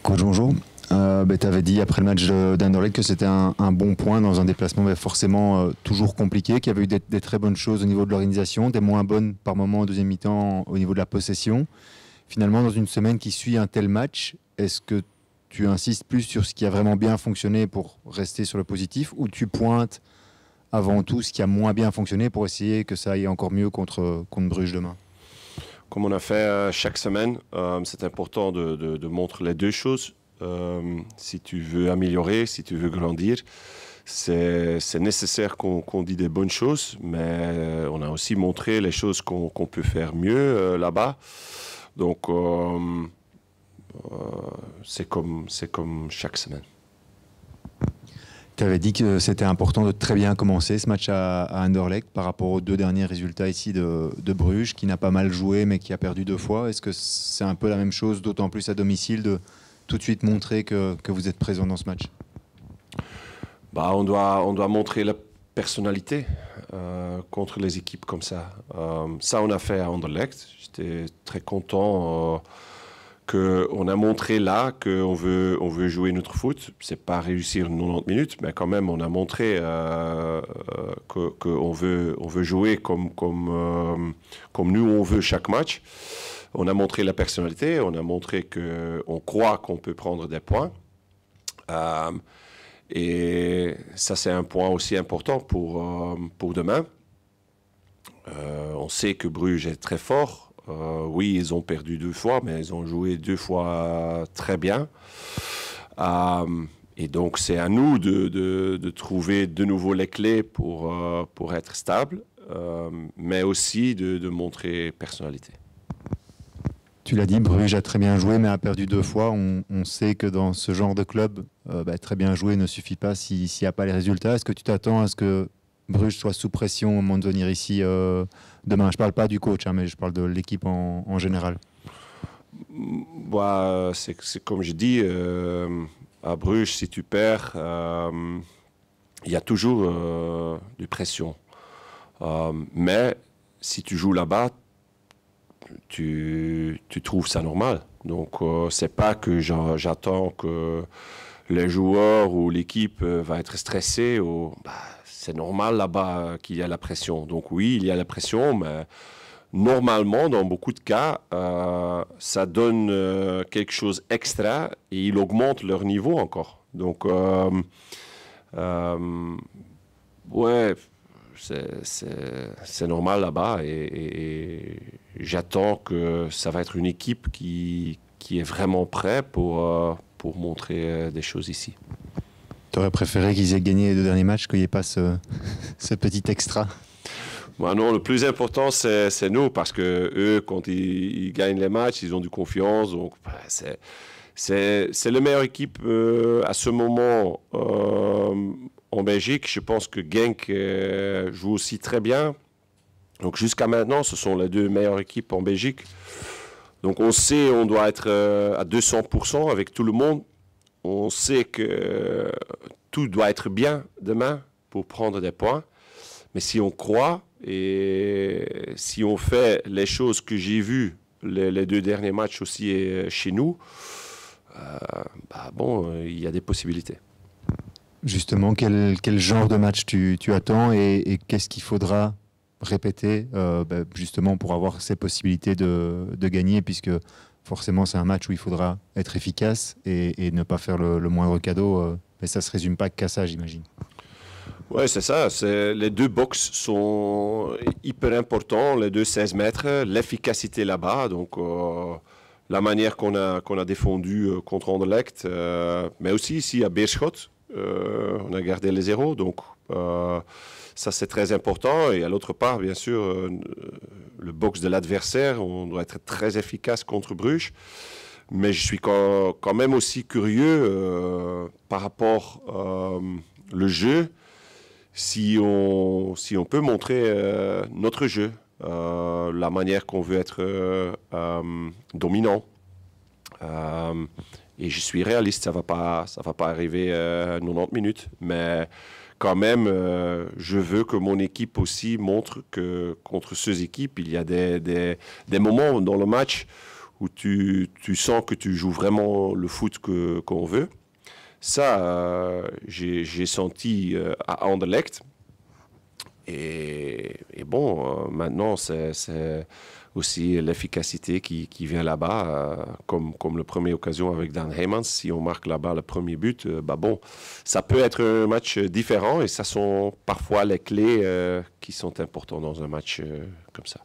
Coach, bonjour. Tu avais dit après le match d'Anderlecht que c'était un bon point dans un déplacement mais forcément toujours compliqué, qu'il y avait eu des très bonnes choses au niveau de l'organisation, des moins bonnes par moment en deuxième mi-temps au niveau de la possession. Finalement, dans une semaine qui suit un tel match, est-ce que tu insistes plus sur ce qui a vraiment bien fonctionné pour rester sur le positif ou tu pointes avant tout ce qui a moins bien fonctionné pour essayer que ça aille encore mieux contre Bruges demain? Comme on a fait chaque semaine, c'est important de montrer les deux choses. Si tu veux améliorer, si tu veux grandir, c'est nécessaire qu'on dise des bonnes choses, mais on a aussi montré les choses qu'on peut faire mieux là-bas. Donc, c'est comme chaque semaine. Tu avais dit que c'était important de très bien commencer ce match à Anderlecht par rapport aux deux derniers résultats ici de Bruges, qui n'a pas mal joué mais qui a perdu 2 fois. Est-ce que c'est un peu la même chose, d'autant plus à domicile, de tout de suite montrer que vous êtes présent dans ce match? On doit montrer la personnalité contre les équipes comme ça. Ça, on a fait à Anderlecht. J'étais très content qu'on a montré là qu'on veut jouer notre foot. C'est pas réussir 90 minutes, mais quand même, on a montré qu'on veut jouer comme nous, on veut chaque match. On a montré la personnalité, on a montré qu'on croit qu'on peut prendre des points. Et ça, c'est un point aussi important pour demain. On sait que Bruges est très fort. Oui, ils ont perdu 2 fois, mais ils ont joué 2 fois très bien. Et donc, c'est à nous de trouver de nouveau les clés pour être stable, mais aussi de montrer personnalité. Tu l'as dit, Bruges a très bien joué, mais a perdu 2 fois. On sait que dans ce genre de club, très bien jouer ne suffit pas s'il n'y a pas les résultats. Est-ce que tu t'attends à ce que Bruges soit sous pression au moment de venir ici demain? Je ne parle pas du coach, mais je parle de l'équipe en général. C'est comme je dis, à Bruges, si tu perds, il y a toujours de pression. Mais si tu joues là-bas, tu trouves ça normal. Donc, c'est pas que j'attends que les joueurs ou l'équipe va être stressée. C'est normal là-bas qu'il y a la pression. Donc oui, il y a la pression, mais normalement, dans beaucoup de cas, ça donne quelque chose extra et il augmente leur niveau encore. Donc, ouais, c'est normal là-bas et j'attends que ça va être une équipe qui est vraiment prête pour montrer des choses ici. Tu aurais préféré qu'ils aient gagné les 2 derniers matchs, qu'il n'y ait pas ce petit extra? Non, le plus important, c'est nous, parce que eux, quand ils gagnent les matchs, ils ont du confiance. Donc, c'est la meilleure équipe à ce moment en Belgique. Je pense que Genk joue aussi très bien. Donc, jusqu'à maintenant, ce sont les 2 meilleures équipes en Belgique. Donc, on sait on doit être à 200% avec tout le monde. On sait que tout doit être bien demain pour prendre des points. Mais si on croit et si on fait les choses que j'ai vues les 2 derniers matchs aussi chez nous, il y a des possibilités. Justement, quel genre de match tu attends et qu'est-ce qu'il faudra répéter justement pour avoir ces possibilités de gagner, puisque forcément c'est un match où il faudra être efficace et ne pas faire le moindre cadeau. Mais ça ne se résume pas qu'à ça, j'imagine. Oui, c'est ça. Les 2 box sont hyper importants, les 2 16 mètres, l'efficacité là-bas. Donc, la manière qu'on a défendu contre Anderlecht, mais aussi ici à Beerschot, on a gardé les 0. Donc, ça, c'est très important. Et à l'autre part, bien sûr, le box de l'adversaire, on doit être très efficace contre Bruges. Mais je suis quand même aussi curieux par rapport le jeu. Si on peut montrer notre jeu, la manière qu'on veut être dominant. Et je suis réaliste, ça va pas arriver 90 minutes. Mais quand même, je veux que mon équipe aussi montre que contre ces équipes, il y a des moments dans le match où tu sens que tu joues vraiment le foot qu'on veut. Ça, j'ai senti à Anderlecht. Et bon, maintenant, c'est aussi l'efficacité qui vient là-bas, comme la première occasion avec Dan Heymans. Si on marque là-bas le premier but, bon, ça peut être un match différent et ça sont parfois les clés qui sont importantes dans un match comme ça.